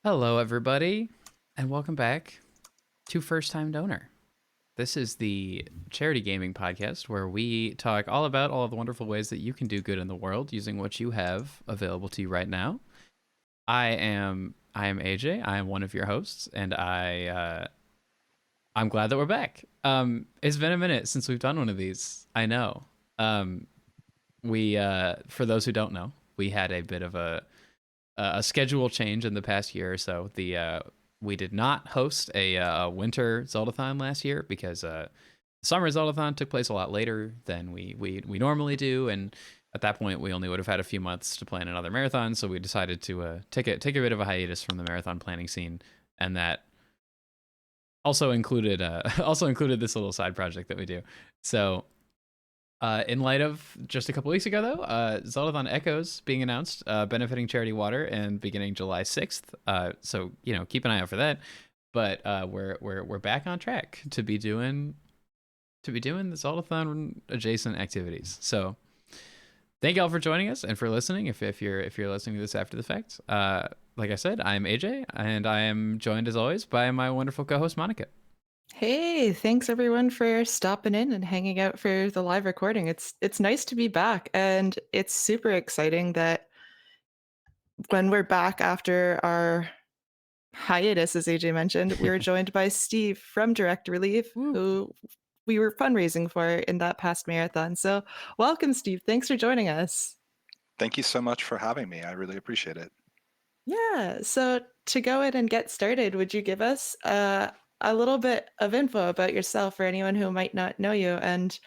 Hello, everybody, and welcome back to First Time Donor. This is the charity gaming podcast where we talk all about all of the wonderful ways that you can do good in the world using what you have available to you right now. I am AJ. I am one of your hosts, and I'm glad that we're back. It's been a minute since we've done one of these. I know. Um, we For those who don't know, we had a bit of a schedule change in the past year or so. We did not host a winter Zeldathon last year because summer Zeldathon took place a lot later than we normally do, and at that point we only would have had a few months to plan another marathon. So we decided to take a bit of a hiatus from the marathon planning scene, and that also included also included this little side project that we do. So in light of just a couple weeks ago, though, Zeldathon Echoes being announced, benefiting Charity Water, and beginning July 6th. So keep an eye out for that. But we're back on track to be doing the Zeldathon adjacent activities. So thank y'all for joining us and for listening. If you're listening to this after the fact, like I said, I'm AJ, and I am joined as always by my wonderful co-host Monika. Hey, thanks everyone for stopping in and hanging out for the live recording. It's nice to be back, and it's super exciting that when we're back after our hiatus, as AJ mentioned, we were joined by Steve from Direct Relief, Woo. who we were fundraising for in that past marathon. So welcome, Steve. Thanks for joining us. Thank you so much for having me. I really appreciate it. Yeah, so to go in and get started, would you give us a little bit of info about yourself for anyone who might not know you and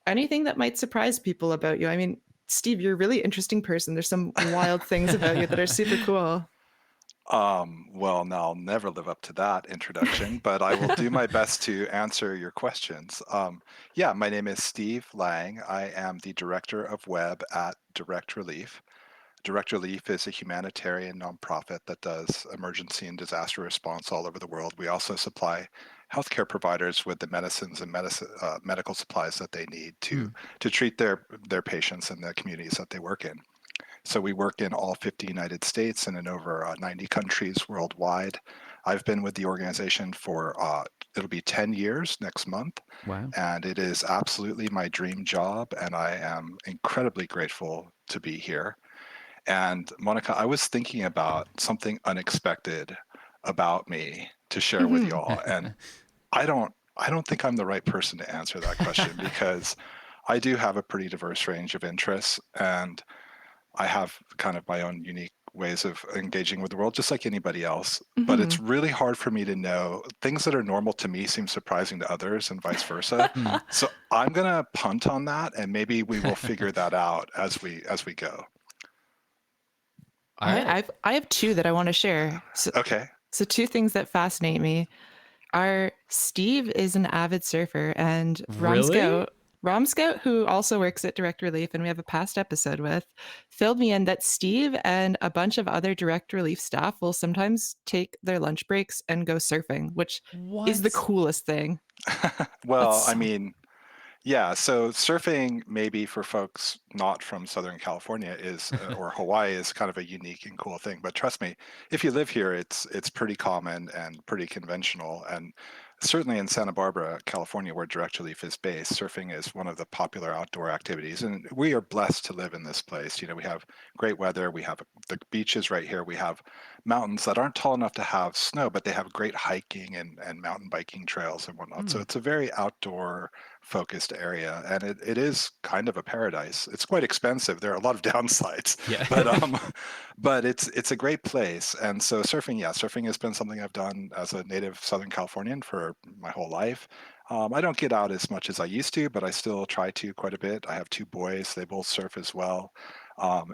anything that might surprise people about you? I mean, Steve, you're a really interesting person. There's some wild things about you that are super cool. Well, now I'll never live up to that introduction, but I will do my best to answer your questions. Yeah, my name is Steve Lang. I am the Director of Web at Direct Relief. Direct Relief is a humanitarian nonprofit that does emergency and disaster response all over the world. We also supply healthcare providers with the medicines and medical supplies that they need to treat their patients in the communities that they work in. So we work in all 50 United States and in over 90 countries worldwide. I've been with the organization for it'll be 10 years next month. Wow. And it is absolutely my dream job, and I am incredibly grateful to be here. And Monica, I was thinking about something unexpected about me to share with Mhm. y'all, and I don't think I'm the right person to answer that question because I do have a pretty diverse range of interests, and I have kind of my own unique ways of engaging with the world, just like anybody else. But it's Mhm. really hard for me to know things that are normal to me seem surprising to others, and vice versa. So I'm gonna punt on that, and maybe we will figure that out as we go. All All right, right. I have two that I want to share. Okay. So two things that fascinate me are Steve is an avid surfer, and Really? Rom Scout, who also works at Direct Relief, and we have a past episode with, filled me in that Steve and a bunch of other Direct Relief staff will sometimes take their lunch breaks and go surfing, which is the What? coolest thing. That's Well, I so mean, yeah, so surfing maybe for folks not from Southern California is or Hawaii is kind of a unique and cool thing. But trust me, if you live here, it's pretty common and pretty conventional. And certainly in Santa Barbara, California, where Direct Relief is based, surfing is one of the popular outdoor activities. And we are blessed to live in this place. You know, we have great weather. We have the beaches right here. We have mountains that aren't tall enough to have snow, but they have great hiking and mountain biking trails and whatnot. So it's a very outdoor focused area, and it is kind of a paradise. It's quite expensive. There are a lot of downsides, Yeah. but but it's a great place. And so surfing, yeah, surfing has been something I've done as a native Southern Californian for my whole life. I don't get out as much as I used to, but I still try to quite a bit. I have two boys; they both surf as well.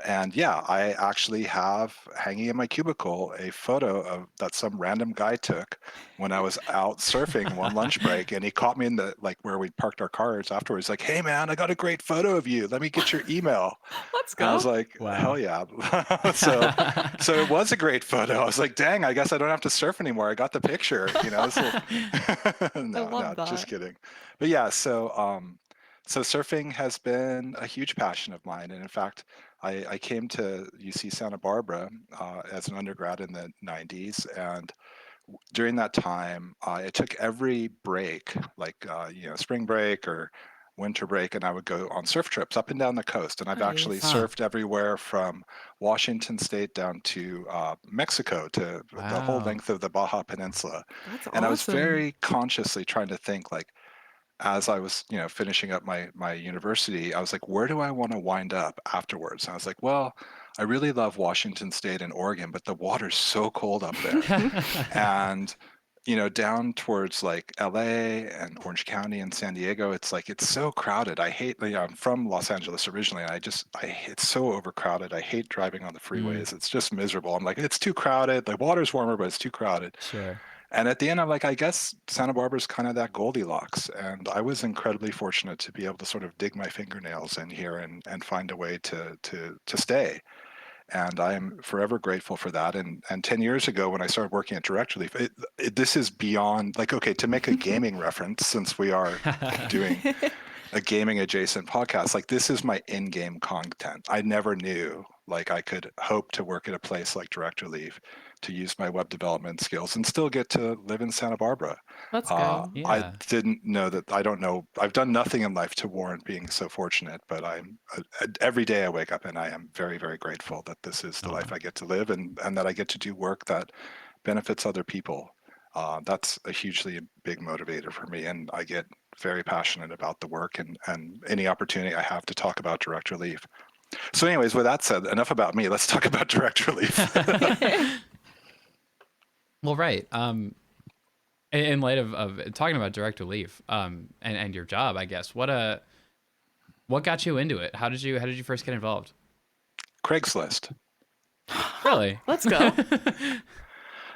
And yeah, I actually have hanging in my cubicle a photo of that some random guy took when I was out surfing one lunch break, and he caught me in the like where we parked our cars afterwards. Like, hey man, I got a great photo of you. Let me get your email. let's And I go. was like, Wow. hell yeah. So it was a great photo. I was like, dang, I guess I don't have to surf anymore. I got the picture. You know, this little I no, love no, just that. kidding. But yeah, so surfing has been a huge passion of mine, and in fact. I came to UC Santa Barbara as an undergrad in the 90s, and during that time, I took every break, like spring break or winter break, and I would go on surf trips up and down the coast. And I've actually Nice. Huh. surfed everywhere from Washington State down to Mexico, to the whole Wow. length of the Baja Peninsula. That's And I was awesome. very consciously trying to think, like, as I was, finishing up my university, I was like, where do I want to wind up afterwards? And I was like, well, I really love Washington State and Oregon, but the water's so cold up there. And down towards like LA and Orange County and San Diego, it's like it's so crowded. I hate, I'm from Los Angeles originally, and it's so overcrowded. I hate driving on the Mm, freeways. It's just miserable. I'm like, it's too crowded. The water's warmer, but it's too crowded. sure. And at the end, I'm like, I guess Santa Barbara's kind of that Goldilocks. And I was incredibly fortunate to be able to sort of dig my fingernails in here and find a way to stay. And I am forever grateful for that. And 10 years ago, when I started working at Direct Relief, this is beyond, like, okay, to make a gaming reference, since we are doing a gaming adjacent podcast, like, this is my in-game content. I never knew, like, I could hope to work at a place like Direct Relief to use my web development skills and still get to live in Santa Barbara. Let's go. I Yeah. didn't know that. I don't know. I've done nothing in life to warrant being so fortunate, but every day I wake up and I am very, very grateful that this is the life Aw. I get to live, and that I get to do work that benefits other people. That's a hugely big motivator for me, and I get very passionate about the work and any opportunity I have to talk about Direct Relief. So, anyways, with that said, enough about me. Let's talk about Direct Relief. Well, right. In light of talking about direct relief, and your job, I guess, what got you into it? How did you first get involved? Craigslist. Really? Let's go.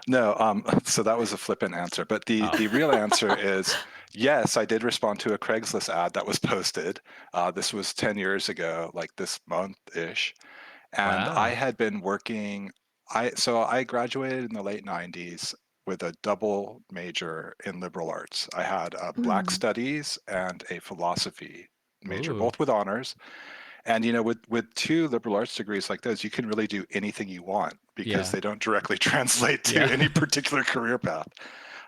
No, so that was a flippant answer, but the Oh, the real answer is yes. I did respond to a Craigslist ad that was posted. This was 10 years ago, like this month ish, and I wow. had been working. I graduated in the late 90s with a double major in liberal arts. I had a Black Mm. Studies and a philosophy major, Ooh. both with honors. And with two liberal arts degrees like those, you can really do anything you want because Yeah. they don't directly translate to Yeah. any particular career path.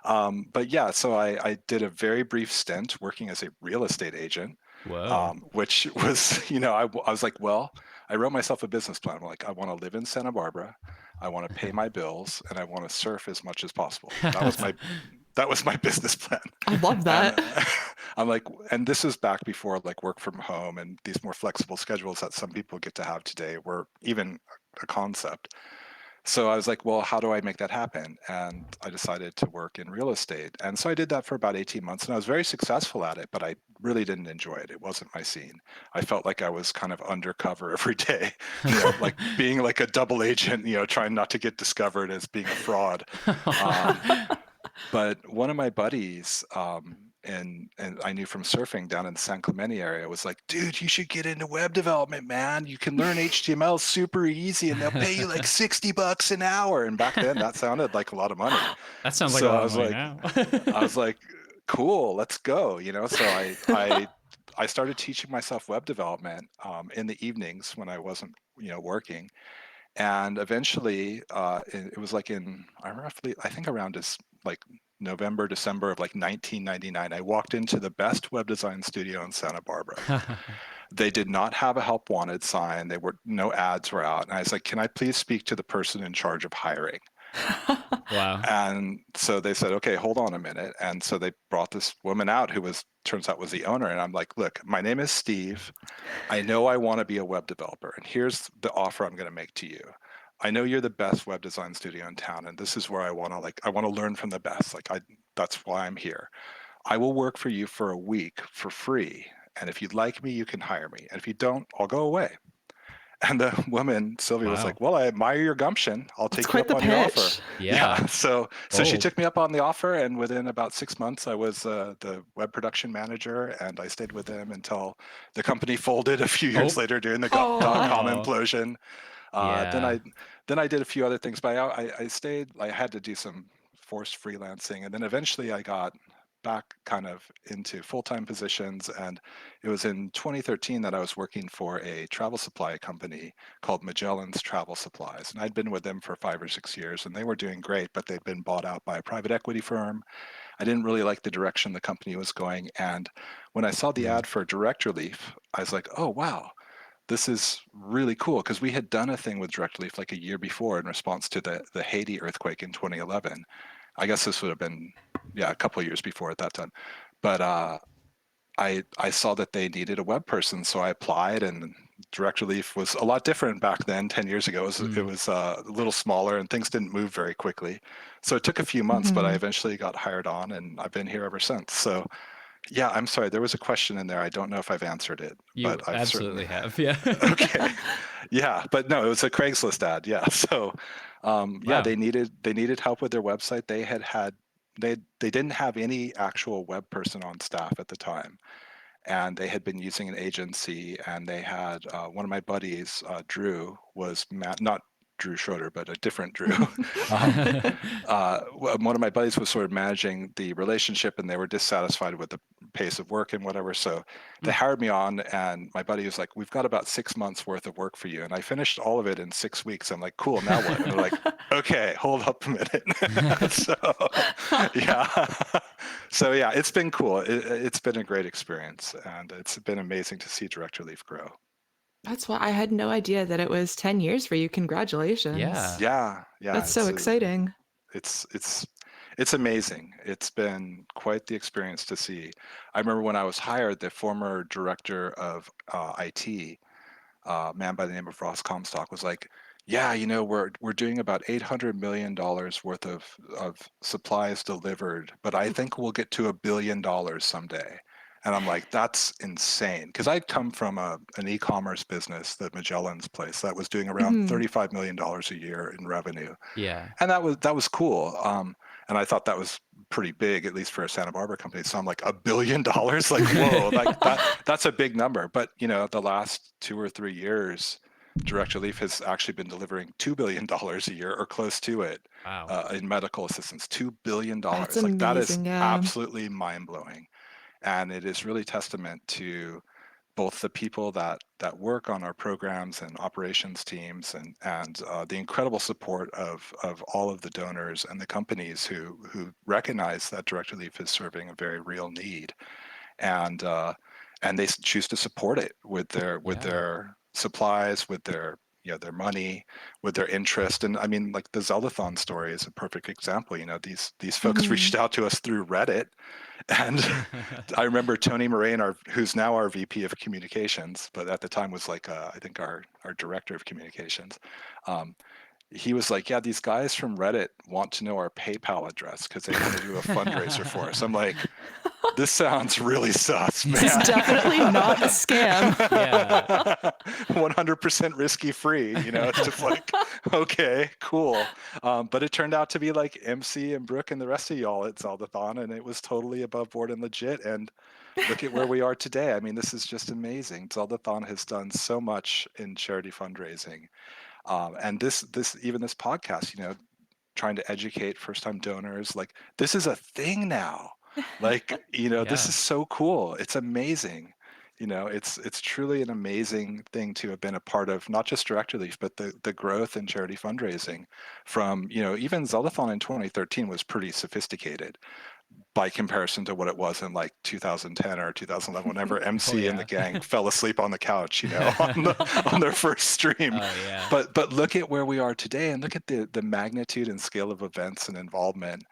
But yeah, so I did a very brief stint working as a real estate agent, Whoa. which was, I was like, well, I wrote myself a business plan. I'm like, I want to live in Santa Barbara, I want to pay my bills, and I want to surf as much as possible. That was my business plan. I love And that. I'm like, and this is back before like work from home and these more flexible schedules that some people get to have today were even a concept. So I was like, well, how do I make that happen? And I decided to work in real estate. And so I did that for about 18 months and I was very successful at it, but I really didn't enjoy it. It wasn't my scene. I felt like I was kind of undercover every day, like being like a double agent, trying not to get discovered as being a fraud. Um, but one of my buddies, and I knew from surfing down in the San Clemente area, was like, dude, you should get into web development, man. You can learn HTML super easy and they'll pay you like $60 an hour. And back then that sounded like a lot of money. That sounds like a So lot of money now. I was like, cool, let's go. So I started teaching myself web development in the evenings when I wasn't, working. And eventually, it was like I think around like November, December of like 1999, I walked into the best web design studio in Santa Barbara. They did not have a help wanted sign. No ads were out. And I was like, can I please speak to the person in charge of hiring? Wow. And so they said, okay, hold on a minute. And so they brought this woman out who turns out was the owner. And I'm like, look, my name is Steve. I know I want to be a web developer, and here's the offer I'm going to make to you. I know you're the best web design studio in town, and this is where I want to learn from the best. That's why I'm here. I will work for you for a week for free, and if you'd like me, you can hire me. And if you don't, I'll go away. And the woman, Sylvia, was Wow. like, well, I admire your gumption. I'll That's take you quite up the on your offer. pitch. Yeah. Yeah. So she Bold. took me up on the offer. And within about 6 months, I was the web production manager. And I stayed with them until the company folded a few years Oh. later during the dot-com Oh, Oh. implosion. Uh, then Yeah. I then I did a few other things, but I stayed. I had to do some forced freelancing. And then eventually I got back kind of into full-time positions, and it was in 2013 that I was working for a travel supply company called Magellan's Travel Supplies, and I'd been with them for 5 or 6 years, and they were doing great, but they'd been bought out by a private equity firm. I didn't really like the direction the company was going, and when I saw the Mm. ad for Direct Relief, I was like, oh wow, this is really cool, because we had done a thing with Direct Relief like a year before in response to the Haiti earthquake in 2011. I guess this would have been, yeah, a couple of years before at that time. But I saw that they needed a web person, so I applied, and Direct Relief was a lot different back then. 10 years ago, it Mm. was a little smaller, and things didn't move very quickly. So it took a few months, but I Hmm. eventually got hired on, and I've been here ever since. So yeah, I'm sorry, there was a question in there. I don't know if I've answered it, You but I've certainly. absolutely have. Yeah. Okay. Yeah, but no, it was a Craigslist ad. Yeah. So, yeah, Wow. they needed help with their website. They didn't have any actual web person on staff at the time, and they had been using an agency, and they had one of my buddies, Drew, not Drew Schroeder, but a different Drew. um, One of my buddies was sort of managing the relationship, and they were dissatisfied with the pace of work and whatever. So they Mm. hired me on, and my buddy was like, "We've got about 6 months worth of work for you." And I finished all of it in 6 weeks. I'm like, "Cool, now what?" And they're like, "Okay, hold up a minute." So yeah, so yeah, it's been cool. It's been a great experience, and it's been amazing to see Direct Relief grow. That's why I had no idea that it was 10 years for you. Congratulations. Yeah. Yeah, yeah, That's so exciting. it's it's it's amazing. It's been quite the experience to see. I remember when I was hired, the former director of IT, a man by the name of Ross Comstock, was like, "Yeah, we're doing about $800 million worth of supplies delivered, but I think we'll get to $1 billion someday." And I'm like, "That's insane," because I'd come from an e-commerce business, the Magellan's place, that was doing around Hmm. $35 million a year in revenue, Yeah. and that was cool. And I thought that was pretty big, at least for a Santa Barbara company. So I'm like, $1 billion, like, whoa, like that's a big number. But the last 2 or 3 years, Direct Relief has actually been delivering $2 billion a year or close to it, Wow. in medical assistance. $2 billion, That's like that is amazing. Yeah. absolutely mind blowing, and it is really testament to both the people that work on our programs and operations teams, and the incredible support of all of the donors and the companies who recognize that Direct Relief is serving a very real need, and and they choose to support it with Yeah. their supplies, with their money, with their interest. And I mean, like, the Zeldathon story is a perfect example. These folks Hmm. reached out to us through Reddit, and I remember Tony Moraine, who's now our VP of communications, but at the time was like, I think our director of communications. Um, he was like, "Yeah, these guys from Reddit want to know our PayPal address because they want to do a fundraiser for us." I'm like, "This sounds really sus, This is man." definitely not a scam. Yeah. 100% risky free. It's just like, okay, cool. But it turned out to be like MC and Brooke and the rest of y'all at Zeldathon, and it was totally above board and legit. And look at where we are today. I mean, this is just amazing. Zeldathon has done so much in charity fundraising, and this podcast, trying to educate first-time donors. Like, this is a thing now. Like, this Yeah. is so cool. It's amazing. It's truly an amazing thing to have been a part of, not just Direct Relief, but the growth in charity fundraising from, even Zeldathon in 2013 was pretty sophisticated by comparison to what it was in like 2010 or 2011, whenever Oh MC and the yeah. gang fell asleep on the couch, on their first stream. Oh yeah. But look at where we are today, and look at the magnitude and scale of events and involvement,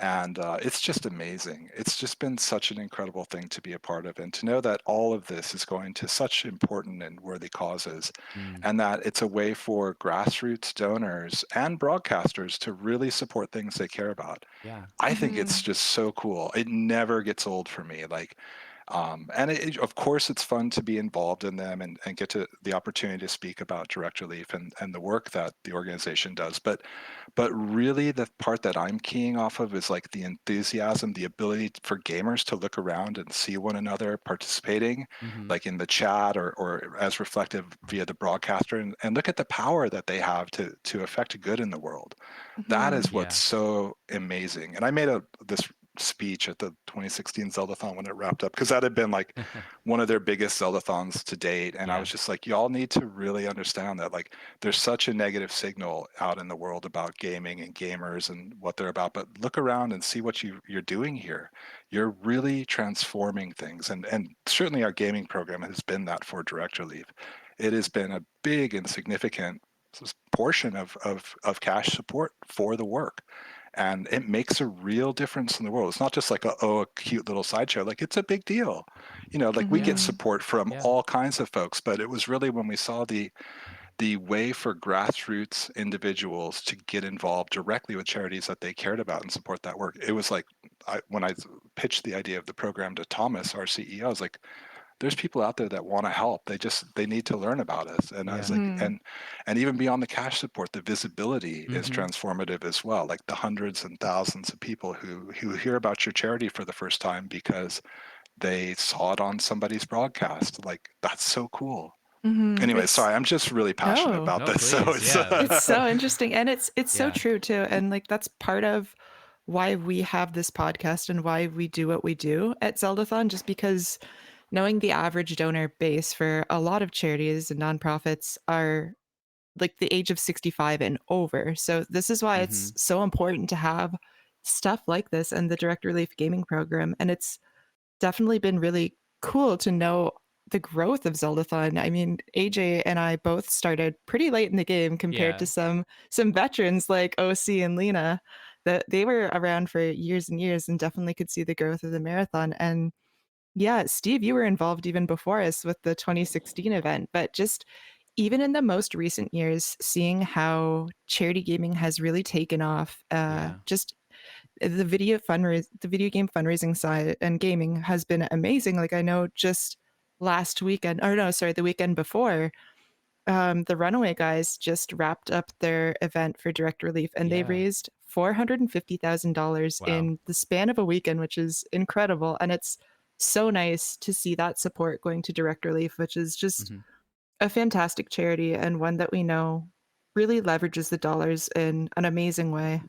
and it's just amazing. It's just been such an incredible thing to be a part of, and to know that all of this is going to such important and worthy causes, Mm. and that it's a way for grassroots donors and broadcasters to really support things they care about. Yeah. I think it's Hmm. just so cool. It never gets old for me. Like, and of course, it's fun to be involved in them, and get to the opportunity to speak about Direct Relief and the work that the organization does. But really, the part that I'm keying off of is like the enthusiasm, the ability for gamers to look around and see one another participating, Mm-hmm. like in the chat, or as reflective via the broadcaster, and look at the power that they have to affect good in the world. That Hmm. is what's Yeah. so amazing. And I made this speech at the 2016 Zeldathon when it wrapped up, because that had been like one of their biggest Zeldathons to date. And I was just like, y'all need to really understand that like there's such a negative signal out in the world about gaming and gamers and what they're about. But look around and see what you're doing here. You're really transforming things. And certainly our gaming program has been that for Direct Relief. It has been a big and significant portion of cash support for the work, and it makes a real difference in the world. It's not just like a cute little sideshow. Like, it's a big deal, like we get Mhm. support from Yeah. all kinds of folks, but it was really when we saw the way for grassroots individuals to get involved directly with charities that they cared about and support that work. It was like, when I pitched the idea of the program to Thomas, our CEO, I was like, there's people out there that want to help. They need to learn about us. And I was Yeah. like, Mhm. and even beyond the cash support, the visibility is Mm-hmm. transformative as well. Like the hundreds and thousands of people who hear about your charity for the first time because they saw it on somebody's broadcast. Like, that's so cool. Mhm. Anyway, It's sorry, I'm just really passionate no. about No, this. So please. it's Yeah. It's That's so interesting, and it's so yeah. true too, and, like, that's part of why we have this podcast and why we do what we do at Zeldathon, just because knowing the average donor base for a lot of charities and nonprofits are, like, the age of 65 and over, so this is why Mm-hmm. it's so important to have stuff like this and the Direct Relief Gaming Program, and it's definitely been really cool to know the growth of Zeldathon. I mean, AJ and I both started pretty late in the game compared Yeah. to some veterans like OC and Lena that they were around for years and years and definitely could see the growth of the marathon. And yeah, Steve, you were involved even before us with the 2016 event, but just even in the most recent years, seeing how charity gaming has really taken off, Yeah. just the video game fundraising side and gaming has been amazing. Like I know just last weekend, or no, sorry, the weekend before, the Runaway guys just wrapped up their event for Direct Relief, and they Yeah. raised $450,000 Wow. in the span of a weekend, which is incredible. And it's so nice to see that support going to Direct Relief, which is just Mm-hmm. a fantastic charity and one that we know really leverages the dollars in an amazing way.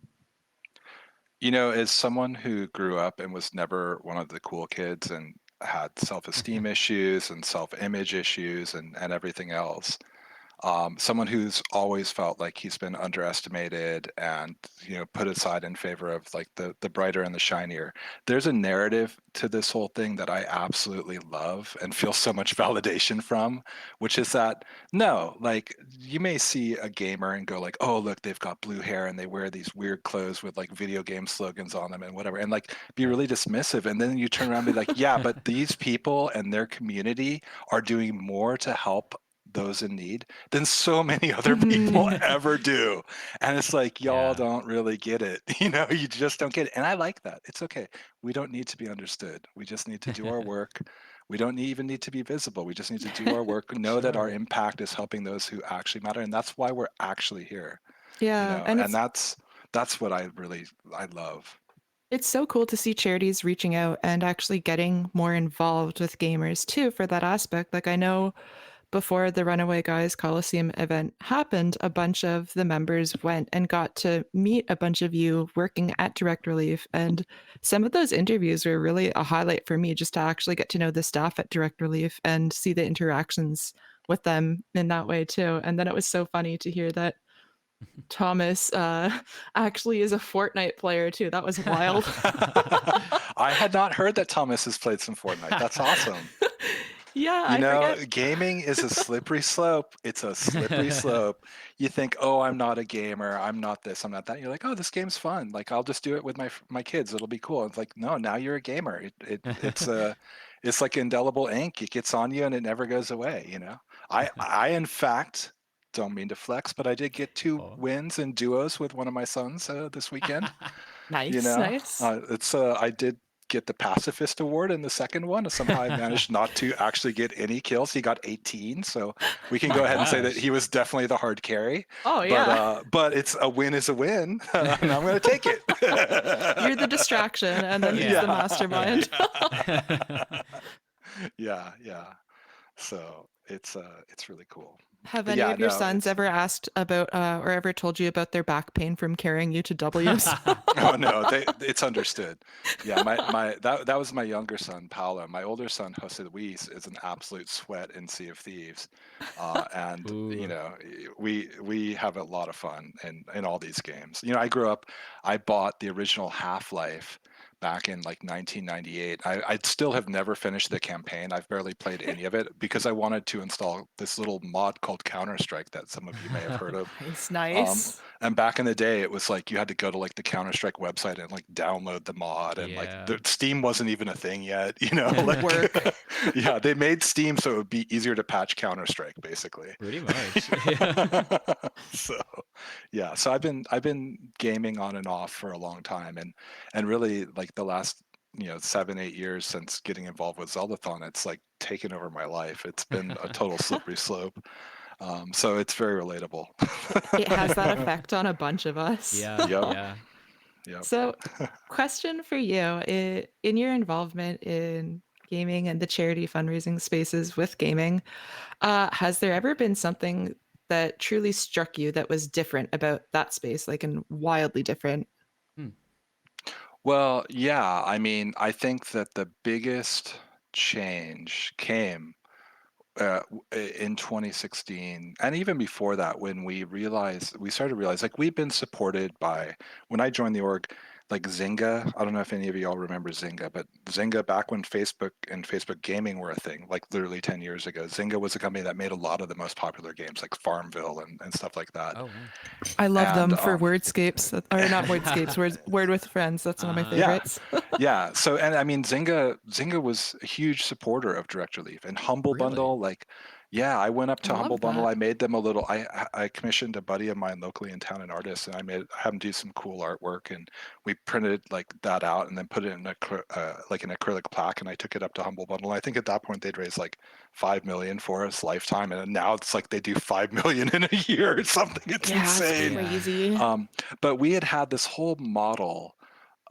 As someone who grew up and was never one of the cool kids and had self-esteem issues and self-image issues and everything else, someone who's always felt like he's been underestimated and put aside in favor of like the brighter and the shinier. There's a narrative to this whole thing that I absolutely love and feel so much validation from, which is that no, like you may see a gamer and go like, oh look, they've got blue hair and they wear these weird clothes with like video game slogans on them and whatever, and like be Yep. really dismissive, and then you turn around and be like, yeah, but these people and their community are doing more to help those in need than so many other people Mhm. ever do. And it's like, y'all Yeah. don't really get it. You just don't get it. And I like that. It's okay. We don't need to be understood. We just need to do our work. We don't even need to be visible. We just need to do our work, know that our Sure. impact is helping those who actually matter. And that's why we're actually here, Yeah, and and that's what I love. it's so cool to see charities reaching out and actually getting more involved with gamers too for that aspect. Like I know before the Runaway Guys Coliseum event happened, a bunch of the members went and got to meet a bunch of you working at Direct Relief. And some of those interviews were really a highlight for me just to actually get to know the staff at Direct Relief and see the interactions with them in that way too. And then it was so funny to hear that Thomas actually is a Fortnite player too. That was wild. I had not heard that Thomas has played some Fortnite. That's awesome. Yeah, I forget. Gaming is a slippery slope. It's a slippery slope. You think, oh, I'm not a gamer. I'm not this. I'm not that. You're like, oh, this game's fun. Like, I'll just do it with my kids. It'll be cool. It's like, no, now you're a gamer. It's like indelible ink. It gets on you and it never goes away. I in fact don't mean to flex, but I did get two Oh. wins in duos with one of my sons this weekend. Nice, nice. It's I did get the pacifist award in the second one. Somehow I managed not to actually get any kills. He got 18, so we can My go ahead and say that gosh. he was definitely the hard carry. Oh But yeah. but it's a win is a win, and I'm going to take it. You're the distraction and then he's the Yeah. mastermind. Yeah. Yeah, yeah. So it's really cool. Have any Yeah, of your no, sons it's ever asked about or ever told you about their back pain from carrying you to W's? oh no, it's understood. Yeah, that was my younger son, Paolo. My older son, Jose Luis, is an absolute sweat in Sea of Thieves, and Ooh. we have a lot of fun in all these games. I grew up. I bought the original Half-Life back in like 1998. I still have never finished the campaign. I've barely played any of it because I wanted to install this little mod called Counter-Strike that some of you may have heard of. Nice, Um, nice. and back in the day, it was like you had to go to like the Counter Strike website and like download the mod, and like Yeah. the Steam wasn't even a thing yet. Work. Yeah, they made Steam so it would be easier to patch Counter Strike, basically. Pretty much. Yeah. So, yeah, so I've been gaming on and off for a long time, and really like the last 7-8 years since getting involved with Zeldathon, it's like taken over my life. It's been a total slippery slope. So it's very relatable. It has that effect on a bunch of us. Yeah. Yep. Yeah. Yep. So, question for you: in your involvement in gaming and the charity fundraising spaces with gaming, has there ever been something that truly struck you that was different about that space, like and wildly different? Hmm. Well, yeah, I mean, I think that the biggest change came in 2016, and even before that, when we started to realize, like, we've been supported by, when I joined the org, like Zynga. I don't know if any of y'all remember Zynga, but Zynga, back when Facebook and Facebook gaming were a thing, like literally 10 years ago, Zynga was a company that made a lot of the most popular games, like Farmville and stuff like that. Oh wow. I love And them for wordscapes, or not wordscapes, word with friends. That's one of my Uh-huh. yeah, favorites. yeah. So, and I mean, Zynga was a huge supporter of Direct Relief and Humble Really? Bundle. Like, yeah, I went up I to Humble love Bundle. that. I made them a little. I commissioned a buddy of mine locally in town, an artist, and had him do some cool artwork, and we printed like that out and then put it in like an acrylic plaque, and I took it up to Humble Bundle. I think at that point they'd raised like 5 million for us lifetime, and now it's like they do 5 million in a year or something. It's Yeah, it's insane. Yeah. crazy. But we had this whole model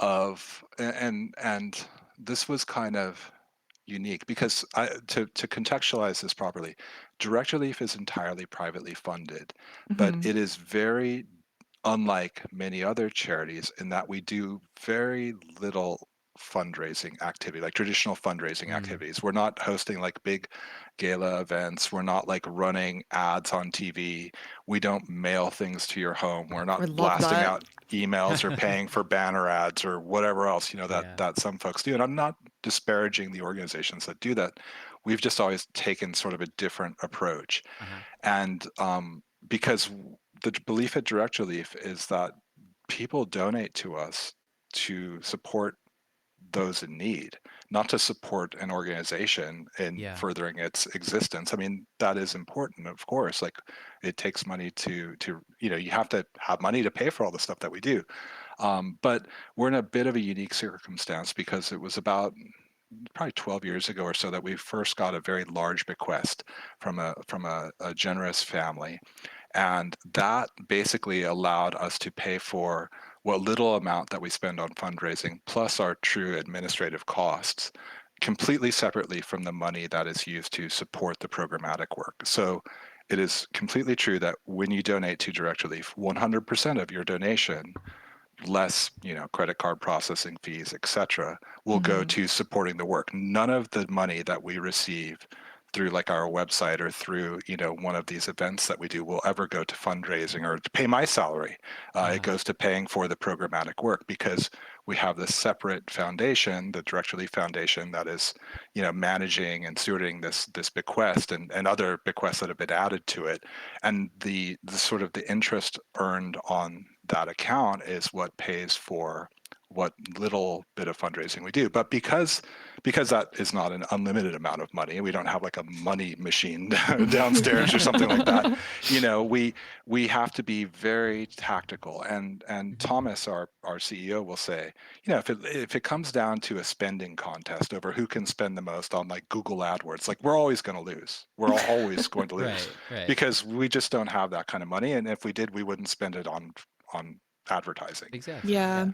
of, and this was kind of unique because to contextualize this properly, Direct Relief is entirely privately funded, but Hmm. it is very unlike many other charities in that we do very little fundraising activity, like traditional fundraising Mm. activities. We're not hosting like big gala events. We're not like running ads on TV. We don't mail things to your home. We're I not love blasting that. out emails or paying for banner ads or whatever else, that Yeah. that some folks do. And I'm not disparaging the organizations that do that. We've just always taken sort of a different approach. Uh-huh. And because the belief at Direct Relief is that people donate to us to support those in need, not to support an organization in Yeah. furthering its existence. I mean, that is important, of course. Like, it takes money to you have to have money to pay for all the stuff that we do. But we're in a bit of a unique circumstance because it was about probably 12 years ago or so that we first got a very large bequest from a generous family, and that basically allowed us to pay for what little amount that we spend on fundraising, plus our true administrative costs, completely separately from the money that is used to support the programmatic work. So it is completely true that when you donate to Direct Relief, 100% of your donation, less credit card processing fees, etc., will go Hmm. to supporting the work. None of the money that we receive through like our website or through one of these events that we do will ever go to fundraising or to pay my salary. It Uh-huh. goes to paying for the programmatic work because we have this separate foundation, the Direct Relief Foundation, that is managing and stewarding this bequest and other bequests that have been added to it, and the sort of the interest earned on that account is what pays for what little bit of fundraising we do. But because that is not an unlimited amount of money, we don't have like a money machine downstairs or something like that. We have to be very tactical. And Mhm. Thomas, our CEO, will say, if it comes down to a spending contest over who can spend the most on like Google AdWords, like, we're always going to lose. We're always going to lose Right. Right. because we just don't have that kind of money. And if we did, we wouldn't spend it on advertising. Exactly. Yeah.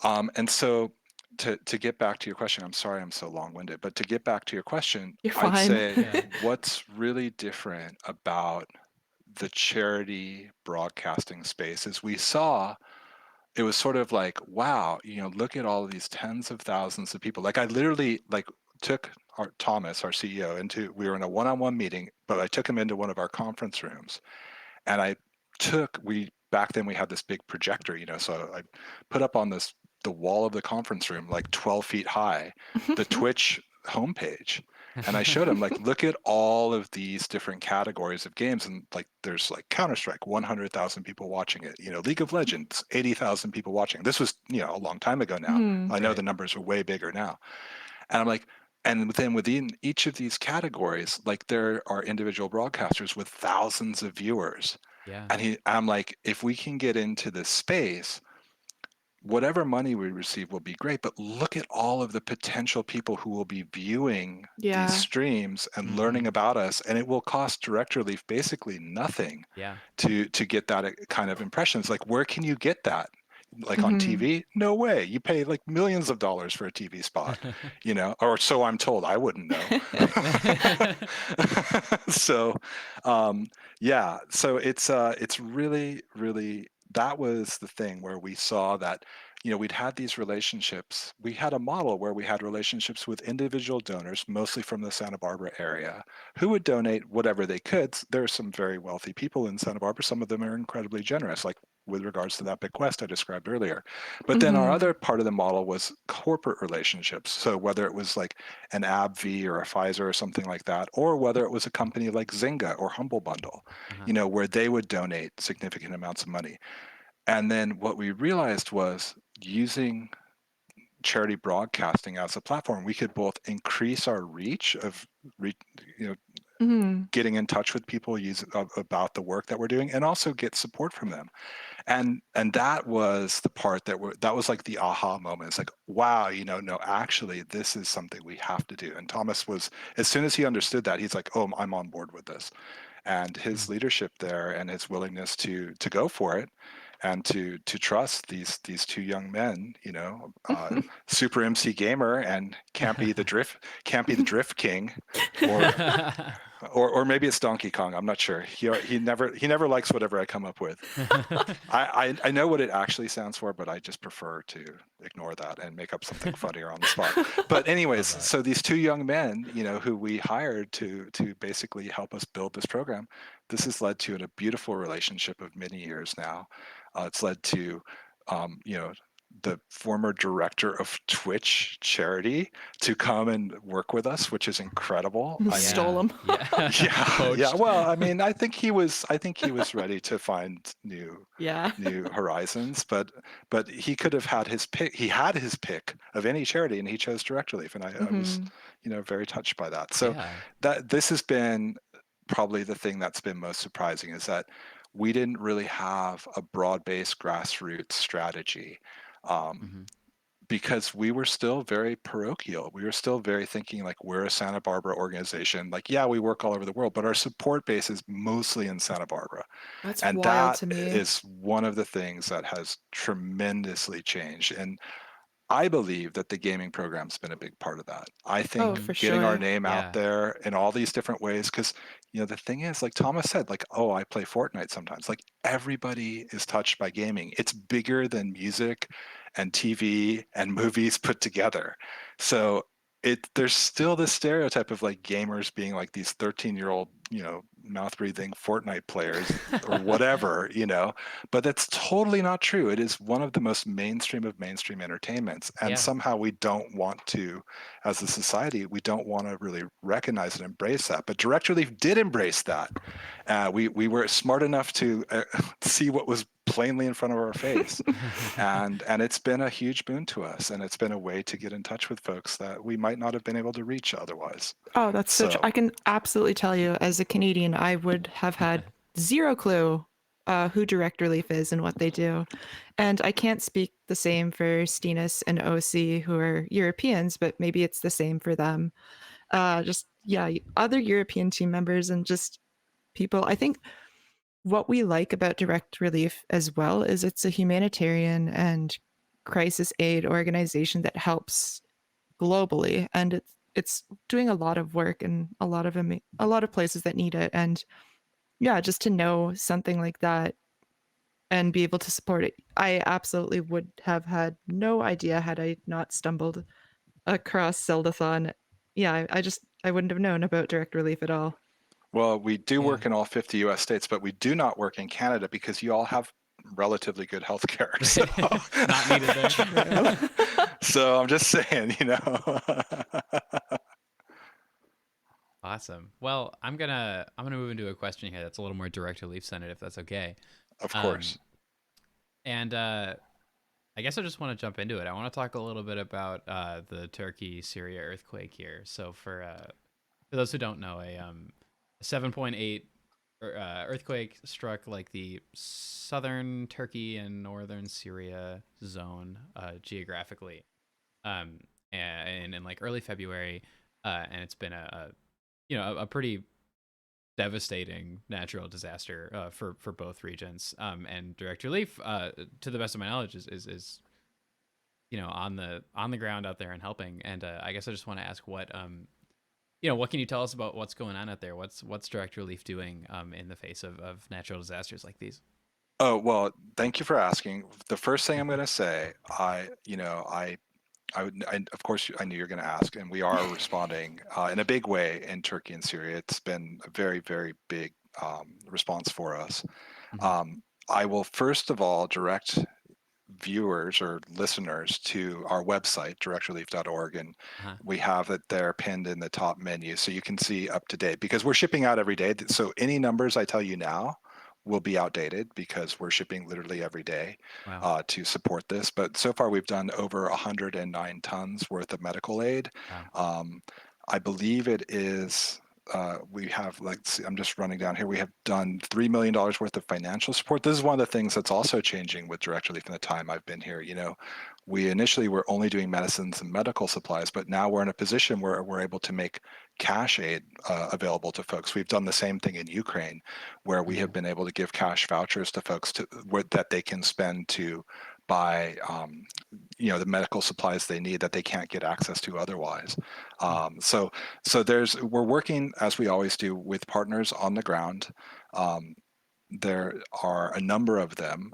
Yeah. And so to get back to your question, I'm sorry I'm so long-winded, but to get back to your question, You're I'd fine. say Yeah. what's really different about the charity broadcasting space is we saw it was sort of like, wow, look at all of these tens of thousands of people. Like I literally like took Thomas, our CEO, we were in a one-on-one meeting, but I took him into one of our conference rooms, and we back then we had this big projector, so I put up on the wall of the conference room, like 12 feet high, the Twitch homepage. And I showed him, like, look at all of these different categories of games. And like, there's like Counter-Strike, 100,000 people watching it, League of Legends, 80,000 people watching. This was, a long time ago now. Mhm. I know Right. the numbers are way bigger now. And I'm like, and then within each of these categories, like there are individual broadcasters with thousands of viewers. Yeah. And I'm like, if we can get into this space, whatever money we receive will be great, but look at all of the potential people who will be viewing these Yeah. streams and learning Mm-hmm. about us, and it will cost Direct Relief basically nothing Yeah. to get that kind of impressions. Like, where can you get that? Like on Mhm. TV? No way. You pay like millions of dollars for a TV spot, or so I'm told. I wouldn't know. So, um, yeah. So it's really, really, that was the thing where we saw that, we'd had these relationships. We had a model where we had relationships with individual donors, mostly from the Santa Barbara area, who would donate whatever they could. There are some very wealthy people in Santa Barbara. Some of them are incredibly generous, like with regards to that bequest I described earlier. But then our Mhm. other part of the model was corporate relationships. So whether it was like an AbbVie or a Pfizer or something like that, or whether it was a company like Zynga or Humble Bundle, Uh-huh. where they would donate significant amounts of money. And then what we realized was using charity broadcasting as a platform, we could both increase our reach of, you know, Mhm. getting in touch with people about the work that we're doing, and also get support from them. And that was the part that was like the aha moment. It's like, wow, no, actually this is something we have to do. And Thomas was, as soon as he understood that, he's like, oh, I'm on board with this. And his Mm. leadership there and his willingness to go for it, and to trust these two young men, Super MC Gamer and can't be the drift king, or or maybe it's Donkey Kong. I'm not sure. He never likes whatever I come up with. I know what it actually stands for, but I just prefer to ignore that and make up something funnier on the spot. But anyways, Love that. so these two young men, who we hired to basically help us build this program, this has led to a beautiful relationship of many years now. It's led to, the former director of Twitch charity to come and work with us, which is incredible. I mean, Stole Yeah. him. Yeah. yeah, yeah. Poached. Well, I mean, I think he was ready to find Yeah. new horizons, but he could have had his pick. He had his pick of any charity, and he chose Direct Relief, and I was, Mhm. very touched by that. So Yeah. that this has been probably the thing that's been most surprising, is that we didn't really have a broad-based grassroots strategy. Um, Mm-hmm. because we were still very parochial. We were still very thinking like, we're a Santa Barbara organization. Like, yeah, we work all over the world, but our support base is mostly in Santa Barbara. That's And wild that to me. is one of the things that has tremendously changed. And I believe that the gaming program's been a big part of that. I Oh, think Mm-hmm. for getting our sure. name out Yeah. there in all these different ways, because the thing is, like Thomas said, like, oh, I play Fortnite sometimes. Like, everybody is touched by gaming. It's bigger than music and TV and movies put together. So there's still this stereotype of like gamers being like these 13-year-old, mouth breathing Fortnite players or whatever, but that's totally not true. It is one of the most mainstream of mainstream entertainments. And Yeah. somehow we don't want to, as a society, we don't want to really recognize and embrace that. But Direct Relief did embrace that. We were smart enough to see what was plainly in front of our face. And it's been a huge boon to us. And it's been a way to get in touch with folks that we might not have been able to reach otherwise. Oh, that's so true. So, I can absolutely tell you, as a Canadian, I would have had zero clue who Direct Relief is and what they do. And I can't speak the same for Steenis and OC, who are Europeans, but maybe it's the same for them. Just, yeah, other European team members and just people. I think what we like about Direct Relief as well is it's a humanitarian and crisis aid organization that helps globally, and it's doing a lot of work in a lot of places that need it. And yeah, just to know something like that and be able to support it, I absolutely would have had no idea had I not stumbled across Zeldathon. Yeah, I wouldn't have known about direct relief at all. Well, we do Yeah. work in all 50 US states, but we do not work in Canada because you all have relatively good health care. So, Not needed there. True. so I'm just saying, Awesome. Well, I'm gonna move into a question here that's a little more direct relief centered, if that's okay. Of Um, course. and I guess I just want to jump into it. I want to talk a little bit about the Turkey Syria earthquake here. So for those who don't know, a 7.8 earthquake struck like the southern Turkey and northern Syria zone geographically, um, and in like early February, and it's been a pretty devastating natural disaster for both regions. And direct relief, to the best of my knowledge, is on the ground out there and helping. And I guess I just want to ask what can you tell us about what's going on out there? What's direct relief doing in the face of natural disasters like these? Oh, well, thank you for asking. The first thing I'm going to say, of course, I knew you were going to ask, and we are responding in a big way in Turkey and Syria. It's been a very, very big response for us. Mm-hmm. I will first of all direct viewers or listeners to our website, directrelief.org, and Uh-huh. we have it there pinned in the top menu so you can see up to date because we're shipping out every day. So any numbers I tell you now will be outdated because we're shipping literally every day Wow. to support this. But so far, we've done over 109 tons worth of medical aid. Wow. Um, I believe it is we have I'm just running down here. We have done $3 million worth of financial support. This is one of the things that's also changing with direct relief in the time I've been here. We initially were only doing medicines and medical supplies, but now we're in a position where we're able to make cash aid available to folks. We've done the same thing in Ukraine, where we have Mm-hmm. been able to give cash vouchers to folks that they can spend to buy the medical supplies they need that they can't get access to otherwise. So we're working as we always do with partners on the ground. Um, there are a number of them,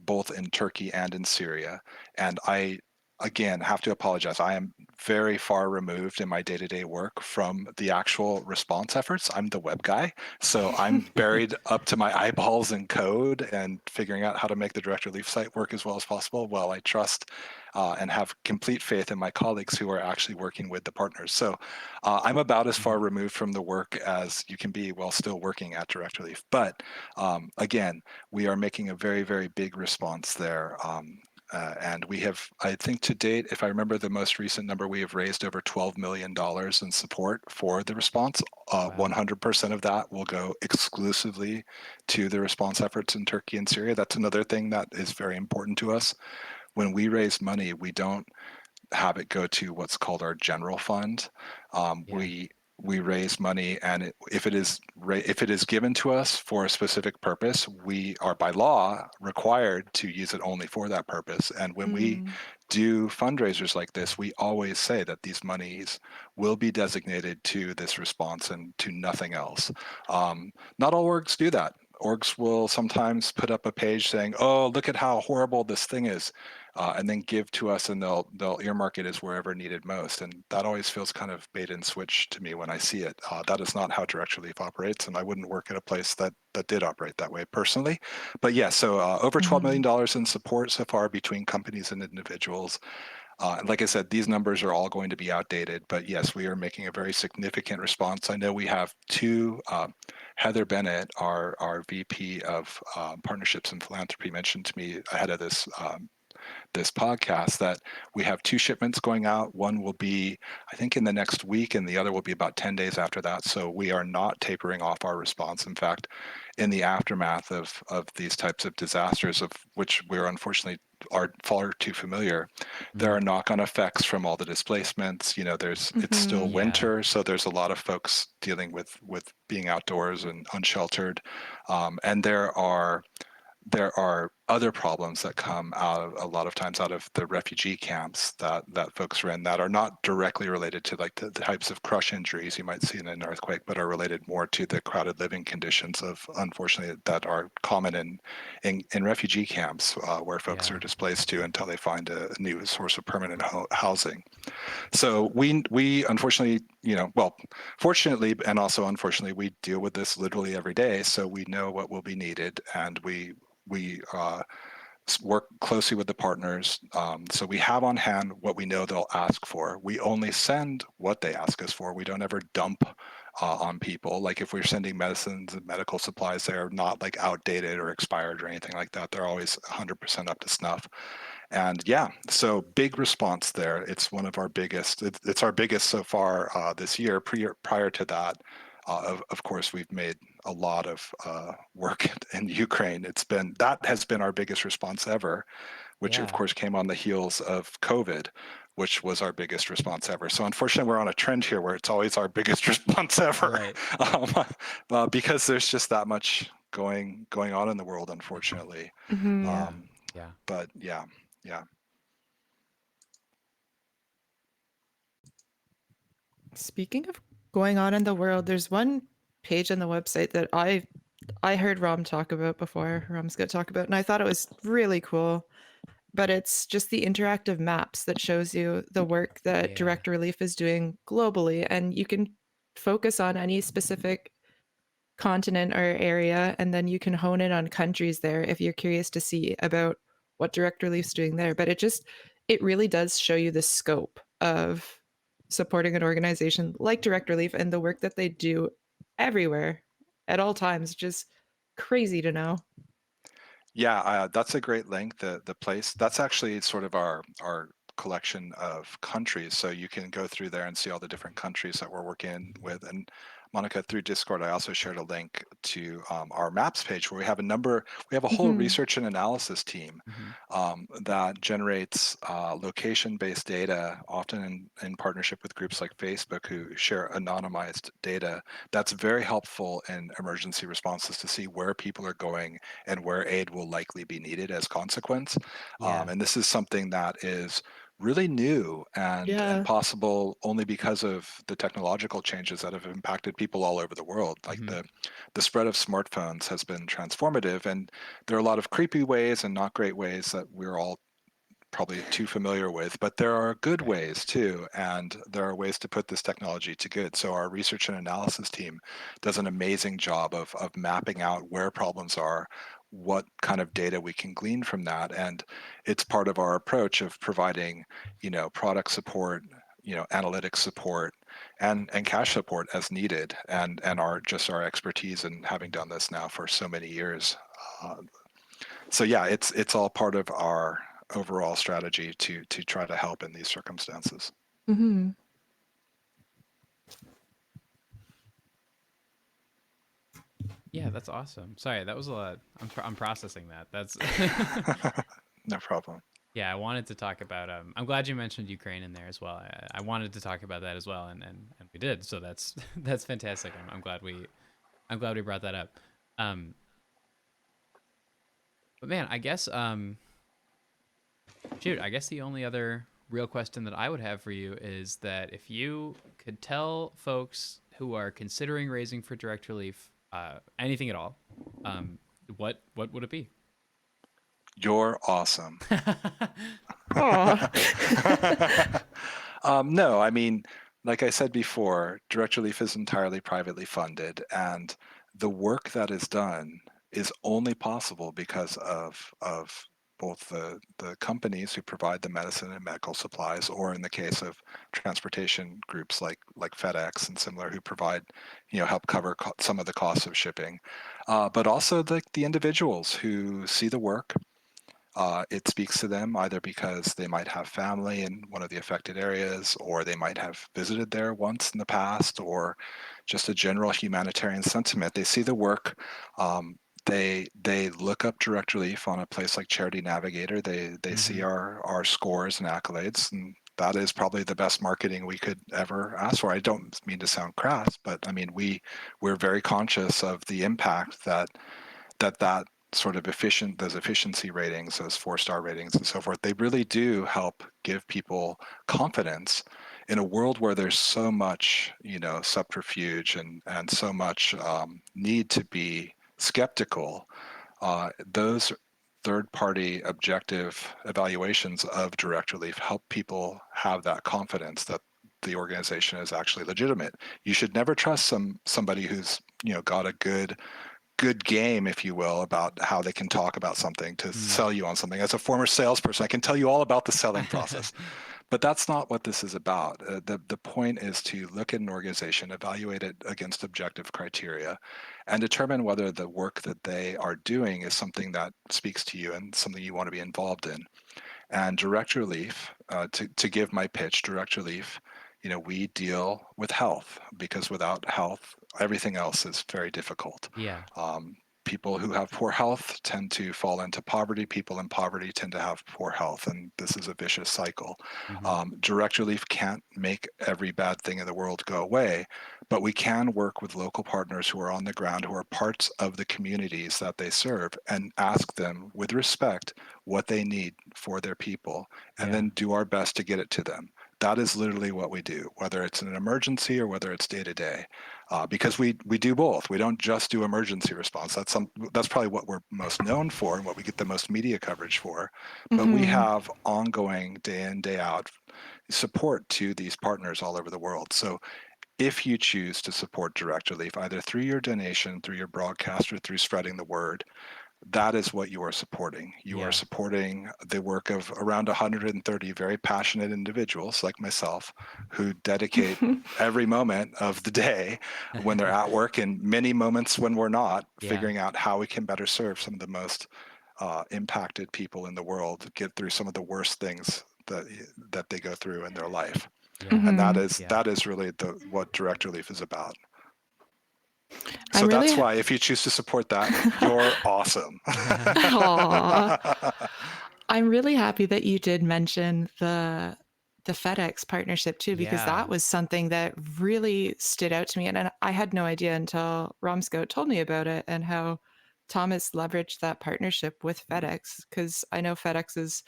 both in Turkey and in Syria. And I, again, have to apologize. I am very far removed in my day to day work from the actual response efforts. I'm the web guy. So I'm buried up to my eyeballs in code and figuring out how to make the direct relief site work as well as possible. Well, I trust and have complete faith in my colleagues who are actually working with the partners. So I'm about as far Mm-hmm. removed from the work as you can be while still working at direct relief. But again, we are making a very, very big response there. And we have, I think to date, if I remember the most recent number, we have raised over $12 million in support for the response. Wow. 100% of that will go exclusively to the response efforts in Turkey and Syria. That's another thing that is very important to us. When we raise money, we don't have it go to what's called our general fund. Yeah. We raise money, and if it is given to us for a specific purpose, we are by law required to use it only for that purpose. And when we Mm. do fundraisers like this, we always say that these monies will be designated to this response and to nothing else. Not all orgs do that. Orgs will sometimes put up a page saying, "Oh, look at how horrible this thing is," and then give to us, and they'll earmark it as wherever needed most. And that always feels kind of bait and switch to me when I see it. That is not how direct relief operates, and I wouldn't work at a place that did operate that way personally. But yeah, so over $12 Hmm. million in support so far between companies and individuals. Like I said, these numbers are all going to be outdated, but yes, we are making a very significant response. I know we have two. Heather Bennett, our VP of Partnerships and Philanthropy, mentioned to me ahead of this podcast that we have two shipments going out. One will be, I think, in the next week, and the other will be about 10 days after that. So we are not tapering off our response. In fact, in the aftermath of these types of disasters, of which we're unfortunately are far too familiar, there Mm-hmm. are knock-on effects from all the displacements. It's still Hmm. Yeah. winter, so there's a lot of folks dealing with being outdoors and unsheltered, and there are other problems that come out of a lot of times out of the refugee camps that folks are in that are not directly related to like the types of crush injuries you might see in an earthquake, but are related more to the crowded living conditions of unfortunately that are common in refugee camps where folks are Yeah. displaced to until they find a new source of permanent housing. So we unfortunately, well, fortunately and also unfortunately, we deal with this literally every day. So we know what will be needed, and we work closely with the partners. So we have on hand what we know they'll ask for. We only send what they ask us for. We don't ever dump on people. Like if we're sending medicines and medical supplies, they're not like outdated or expired or anything like that. They're always 100% up to snuff. And yeah, so big response there. It's one of our biggest. It's our biggest so far this year. Prior to that, of course, we've made a lot of work in Ukraine. That has been our biggest response ever, which of Yeah. course came on the heels of COVID, which was our biggest response ever. So unfortunately, we're on a trend here where it's always our biggest response ever, Right. because there's just that much going on in the world, unfortunately. Hmm. Yeah. Um, Yeah. but yeah, yeah. Speaking of going on in the world, there's one page on the website that I heard Rom talk about before. Rom's going to talk about, and I thought it was really cool. But it's just the interactive maps that shows you the work that Yeah. Direct Relief is doing globally, and you can focus on any specific continent or area, and then you can hone in on countries there if you're curious to see about what Direct Relief's doing there. But it really does show you the scope of supporting an organization like Direct Relief and the work that they do everywhere at all times. Just crazy to know. Yeah, that's a great link. The place that's actually sort of our collection of countries. So you can go through there and see all the different countries that we're working with. And Monica, through Discord, I also shared a link to our maps page where we have a whole Hmm. research and analysis team Hmm. that generates location-based data, often in partnership with groups like Facebook who share anonymized data. That's very helpful in emergency responses to see where people are going and where aid will likely be needed as consequence. Yeah. And this is something that is really new and Yeah. possible only because of the technological changes that have impacted people all over the world. Like Hmm. the spread of smartphones has been transformative, and there are a lot of creepy ways and not great ways that we're all probably too familiar with, but there are good Right. ways too, and there are ways to put this technology to good. So our research and analysis team does an amazing job of mapping out where problems are, what kind of data we can glean from that, and it's part of our approach of providing, product support, analytics support, and cash support as needed, and our expertise in having done this now for so many years. Uh, so yeah, it's all part of our overall strategy to try to help in these circumstances. Hmm. Yeah, that's awesome. Sorry, that was a lot. I'm processing that. That's No problem. yeah. I wanted to talk about. I'm glad you mentioned Ukraine in there as well. I wanted to talk about that as well, and we did. So that's that's fantastic. I'm glad we brought that up. Um, but man, I guess shoot, I guess the only other real question that I would have for you is that if you could tell folks who are considering raising for direct relief anything at all, um, what would it be? You're awesome. Aw. No, I mean, like I said before, Direct Relief is entirely privately funded, and the work that is done is only possible because of both the companies who provide the medicine and medical supplies, or in the case of transportation groups like FedEx and similar, who provide, help cover some of the costs of shipping, but also the individuals who see the work. It speaks to them either because they might have family in one of the affected areas, or they might have visited there once in the past, or just a general humanitarian sentiment. They see the work. They look up direct relief on a place like Charity Navigator. They see Mm-hmm. our scores and accolades, and that is probably the best marketing we could ever ask for. I don't mean to sound crass, but I mean we're very conscious of the impact that sort of those efficiency ratings, those 4-star ratings and so forth, they really do help give people confidence in a world where there's so much, subterfuge and so much need to be skeptical. Those third-party objective evaluations of direct relief help people have that confidence that the organization is actually legitimate. You should never trust somebody who's got a good game, if you will, about how they can talk about something to Mm. sell you on something. As a former salesperson, I can tell you all about the selling process. But that's not what this is about. The point is to look at an organization, evaluate it against objective criteria, and determine whether the work that they are doing is something that speaks to you and something you want to be involved in. And direct relief, to give my pitch, direct relief, we deal with health because without health, everything else is very difficult. Yeah. People who have poor health tend to fall into poverty. People in poverty tend to have poor health, and this is a vicious cycle. Hmm. Direct relief can't make every bad thing in the world go away, but we can work with local partners who are on the ground, who are parts of the communities that they serve, and ask them with respect what they need for their people, and Yeah. then do our best to get it to them. That is literally what we do, whether it's an emergency or whether it's day to day, because we do both. We don't just do emergency response. That's probably what we're most known for and what we get the most media coverage for. But we Hmm. have ongoing day in day out support to these partners all over the world. So if you choose to support direct relief, either through your donation, through your broadcast, or through spreading the word, that is what you are supporting. You are Yeah. supporting the work of around 130 very passionate individuals like myself who dedicate every moment of the day when they're at work and many moments when we're not, Yeah. figuring out how we can better serve some of the most impacted people in the world, get through some of the worst things that they go through in their life. Yeah. And that Hmm. is Yeah. that is really what direct relief is about. So I'm that's really why if you choose to support that, you're awesome. Aw. I'm really happy that you did mention the FedEx partnership too, because Yeah. that was something that really stood out to me. And I had no idea until Romscout told me about it and how Thomas leveraged that partnership with FedEx. Because I know FedEx is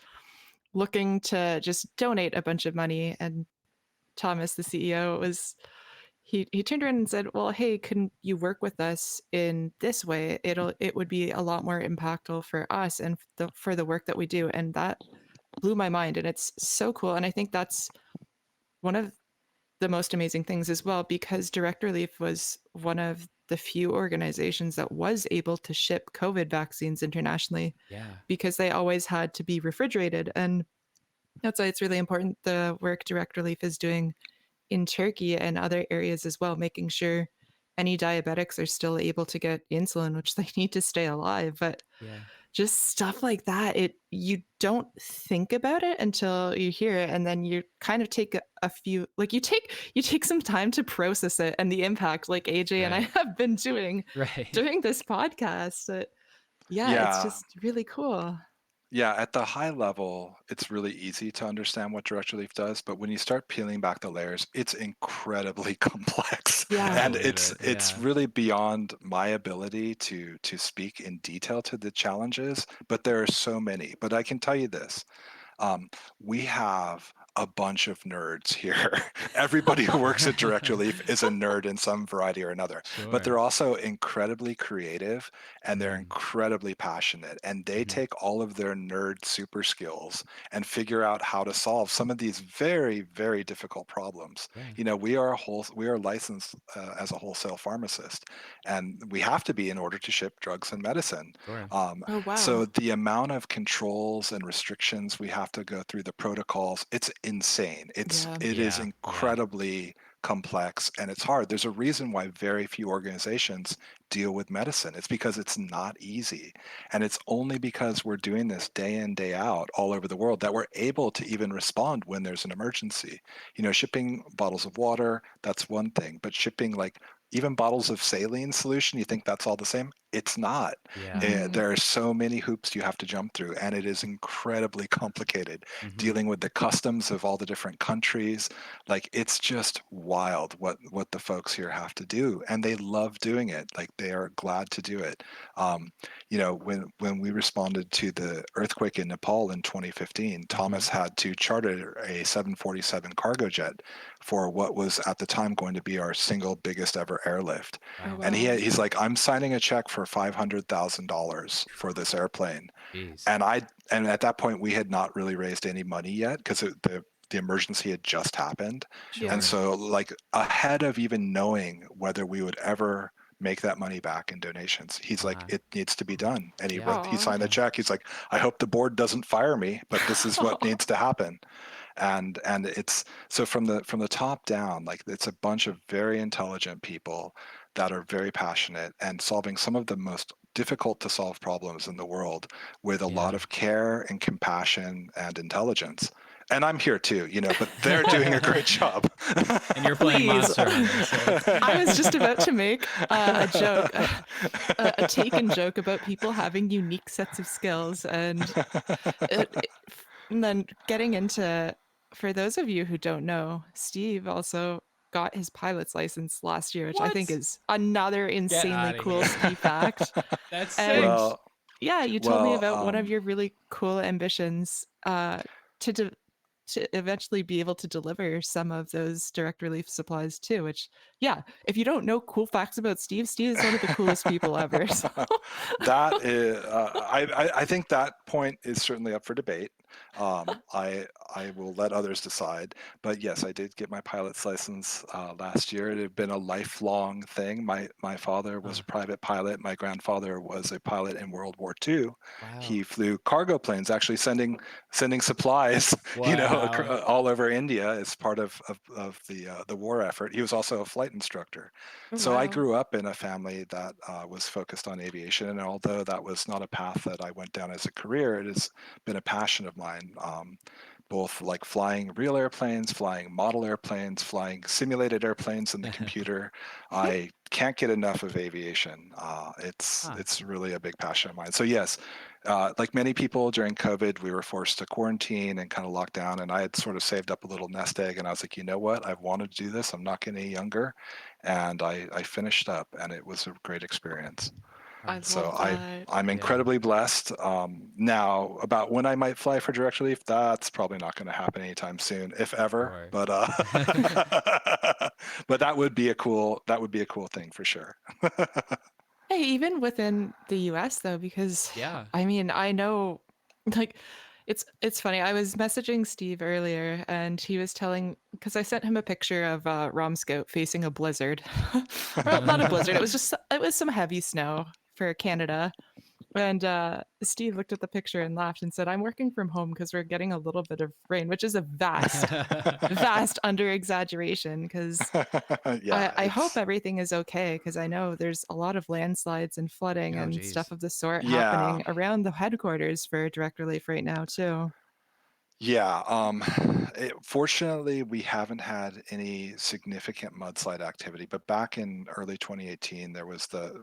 looking to just donate a bunch of money. And Thomas, the CEO, was he turned around and said, "Well, hey, can you work with us in this way? It would be a lot more impactful for us and for the work that we do." And that blew my mind, and it's so cool. And I think that's one of the most amazing things as well, because Direct Relief was one of the few organizations that was able to ship COVID vaccines internationally Yeah. because they always had to be refrigerated. And that's why it's really important the work Direct Relief is doing in Turkey and other areas as well, making sure any diabetics are still able to get insulin, which they need to stay alive. But Yeah. just stuff like that, you don't think about it until you hear it, and then you kind of take a few, like you take some time to process it and the impact, like AJ and I Right. have been doing Right. during this podcast. Yeah, it's Yeah, just really cool. yeah. At the high level, it's really easy to understand what direct relief does, but when you start peeling back the layers, it's incredibly complex, I Yeah. and believe it's it. it's Yeah. really beyond my ability to speak in detail to the challenges. But there are so many. But I can tell you this: um, we have a bunch of nerds here. Everybody who works at Direct Relief is a nerd in some variety or another, but Sure. they're also incredibly creative and they're Mm. incredibly passionate. And they Hmm. take all of their nerd super skills and figure out how to solve some of these very, very difficult problems. Yeah. We are licensed as a wholesale pharmacist, and we have to be in order to ship drugs and medicine. Sure. Oh, So wow. the amount of controls and restrictions we have to go through, the protocols, it's insane. Yeah. It is Yeah. Yeah. incredibly complex and it's hard. There's a reason why very few organizations deal with medicine. It's because it's not easy. And it's only because we're doing this day in, day out all over the world that we're able to even respond when there's an emergency. Shipping bottles of water, that's one thing, but shipping like even bottles of saline solution, you think that's all the same? It's not. Yeah. There are so many hoops you have to jump through, and it is incredibly complicated Mm-hmm. dealing with the customs of all the different countries. Like, it's just wild what the folks here have to do, and they love doing it. Like, they are glad to do it. When we responded to the earthquake in Nepal in 2015, Mm-hmm. Thomas had to charter a 747 cargo jet for what was at the time going to be our single biggest ever airlift. Oh, Wow. And wow. he's like, I'm signing a check for $500,000 for this airplane. Jeez. And at that point we had not really raised any money yet because the emergency had just happened. And Yeah. Sure. so, like, ahead of even knowing whether we would ever make that money back in donations, he's like, Uh-huh. it needs to be done. And Yeah. he Aw. signed the Yeah. check. He's like, I hope the board doesn't fire me, but this is what needs to happen. And it's so from the top down, like, it's a bunch of very intelligent people that are very passionate and solving some of the most difficult to solve problems in the world with a lot Yeah. of care and compassion and intelligence. And I'm here too, but they're doing a great job. And you're playing Please. Monster Hunter, so I was just about to make a joke, a taken joke about people having unique sets of skills, and then getting into, for those of you who don't know, Steve also got his pilot's license last year, which I think what? is another Get insanely out of cool here. ski fact. That's sick. And well, yeah, you told me well, about one of your really cool ambitions to to eventually be able to deliver some of those direct relief supplies too. Which, yeah, if you don't know cool facts about Steve, Steve is one of the coolest people ever. So. that is, I think that point is certainly up for debate. I will let others decide. But yes, I did get my pilot's license last year. It had been a lifelong thing. My father was Huh. a private pilot. My grandfather was a pilot in World War II. Wow. He flew cargo planes, actually sending supplies, Wow. all over India as part of the war effort. He was also a flight instructor. Oh, So I wow. grew up in a family that was focused on aviation, and although that was not a path that I went down as a career, it has been a passion of mine. Both like flying real airplanes, flying model airplanes, flying simulated airplanes in the computer. I can't get enough of aviation. Huh. It's really a big passion of mine. So yes, like many people during COVID, we were forced to quarantine and kind of lock down. And I had sort of saved up a little nest egg, and I was like, you know what? I've wanted to do this. I'm not getting any younger, and I finished up, and it was a great experience. Huh. I So love that. I'm Yeah. incredibly blessed. Now, about when I might fly for direct relief, that's probably not going to happen anytime soon, if ever. Sure. But but that would be a cool thing for sure. Hey, even within the US though, because Yeah. I mean, I know, like, it's funny. I was messaging Steve earlier and he was telling, because I sent him a picture of Romscout facing a blizzard. Well, not a blizzard. It was some heavy snow for Canada. And Steve looked at the picture and laughed and said, I'm working from home because we're getting a little bit of rain, which is a vast under exaggeration because Yeah, I hope it's everything is okay because I know there's a lot of landslides and flooding Oh, and stuff geez. of the sort yeah. happening around the headquarters for direct relief right now too. Yeah, fortunately, we haven't had any significant mudslide activity, but back in early 2018,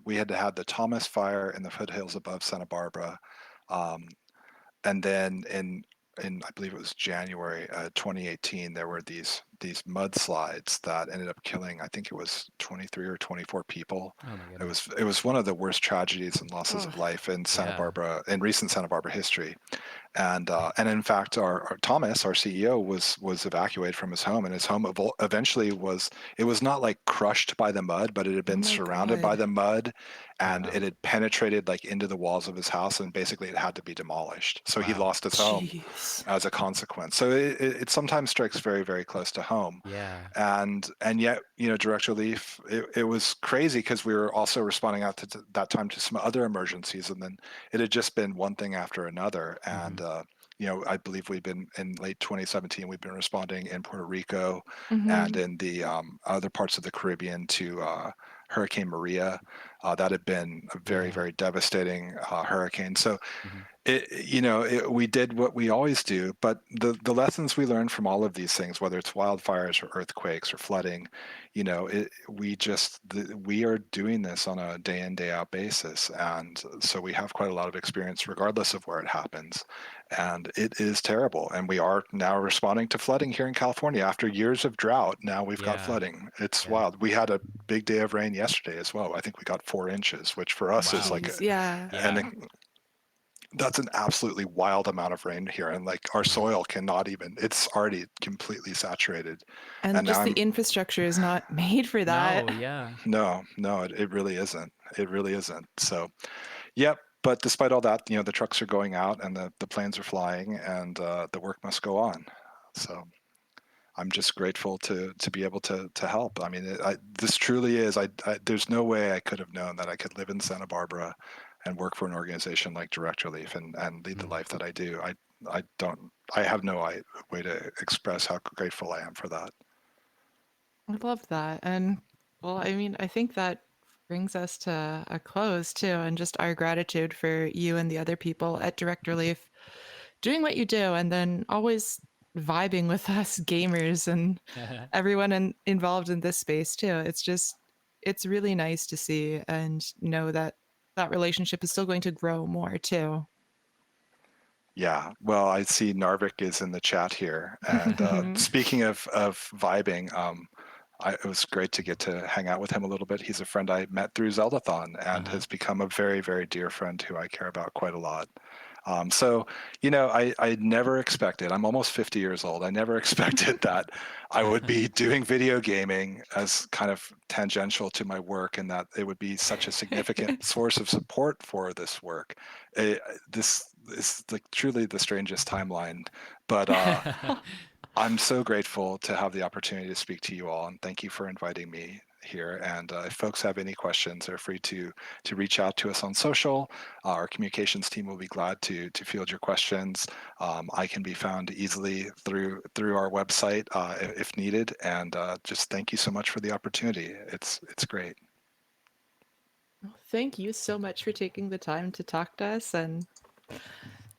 we had the Thomas fire in the foothills above Santa Barbara. Um, and then in I believe it was January 2018, there were these mudslides that ended up killing, I think it was 23 or 24 people. Oh my It goodness. was one of the worst tragedies and losses Oh, of life in Yeah. recent Santa Barbara history. And in fact, our Thomas, our CEO, was evacuated from his home, and his home eventually was, it was not like crushed by the mud, but it had oh been my surrounded by God. the mud, and Wow. it had penetrated like into the walls of his house, and basically it had to be demolished. So he Wow. lost his home Jeez. as a consequence. So it sometimes strikes very, very close to home. Yeah. And yet, direct relief, it was crazy because we were also responding out to that time to some other emergencies, and then it had just been one thing after another. Hmm. And I believe we've been in late 2017, we've been responding in Puerto Rico Mm-hmm. and in the other parts of the Caribbean to Hurricane Maria. That had been a very, Yeah. very devastating hurricane. So Hmm. we did what we always do, but the lessons we learned from all of these things, whether it's wildfires or earthquakes or flooding, we are doing this on a day in day out basis, and so we have quite a lot of experience regardless of where it happens, and it is terrible. And we are now responding to flooding here in California after years of drought. Now we've got Yeah. flooding. It's Yeah. wild. We had a big day of rain yesterday as well. I think we got 4 inches, which for us is Wow. like Jeez, yeah. Yeah. that's an absolutely wild amount of rain here, and like our Mhm. soil cannot even, it's already completely saturated. And And now just the I'm infrastructure is not made for No. that. Yeah. no, it really isn't. It really isn't. So yep. But despite all that, the trucks are going out and the planes are flying, and the work must go on. So I'm just grateful to be able to help. I mean, this truly is. There's no way I could have known that I could live in Santa Barbara and work for an organization like Direct Relief and lead the Mm. life that I do. I don't. I have no way to express how grateful I am for that. I love that. And well, I mean, I think that brings us to a close too, and just our gratitude for you and the other people at Direct Relief doing what you do and then always vibing with us gamers and everyone involved in this space too. It's really nice to see and know that that relationship is still going to grow more too. Yeah, well, I see Narvik is in the chat here, and speaking of vibing, it was great to get to hang out with him a little bit. He's a friend I met through Zeldathon and Uh-huh. has become a very, very dear friend who I care about quite a lot. So, I never expected, I'm almost 50 years old. I never expected that I would be doing video gaming as kind of tangential to my work, and that it would be such a significant source of support for this work. This is like truly the strangest timeline, but I'm so grateful to have the opportunity to speak to you all, and thank you for inviting me here. And if folks have any questions, they're free to reach out to us on social. Our communications team will be glad to field your questions. I can be found easily through our website if needed. And just thank you so much for the opportunity. It's great. Thank you so much for taking the time to talk to us and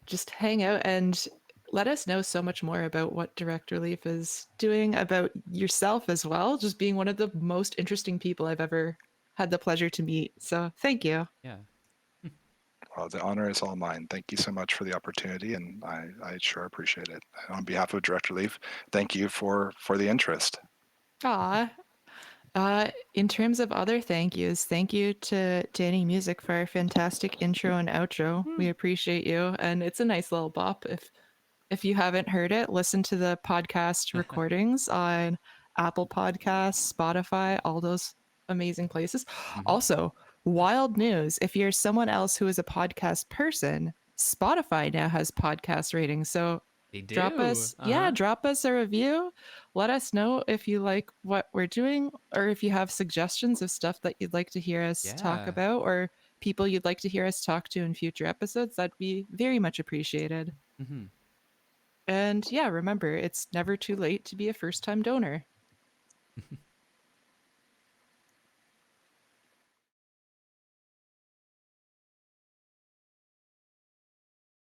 just hang out and let us know so much more about what Direct Relief is doing, about yourself as well, just being one of the most interesting people I've ever had the pleasure to meet. So thank you. Yeah. Well, the honor is all mine. Thank you so much for the opportunity, and I sure appreciate it. And on behalf of Direct Relief, thank you for the interest. Aw. In terms of other thank yous, thank you to Danny Music for our fantastic intro and outro. We appreciate you, and it's a nice little bop. If you haven't heard it, listen to the podcast recordings on Apple Podcasts, Spotify, all those amazing places. Hmm. Also, wild news, if you're someone else who is a podcast person, Spotify now has podcast ratings. So They do. Uh-huh. drop us a review. Let us know if you like what we're doing or if you have suggestions of stuff that you'd like to hear us talk Yeah. about or people you'd like to hear us talk to in future episodes. That'd be very much appreciated. Hmm. And yeah, remember, it's never too late to be a first time donor.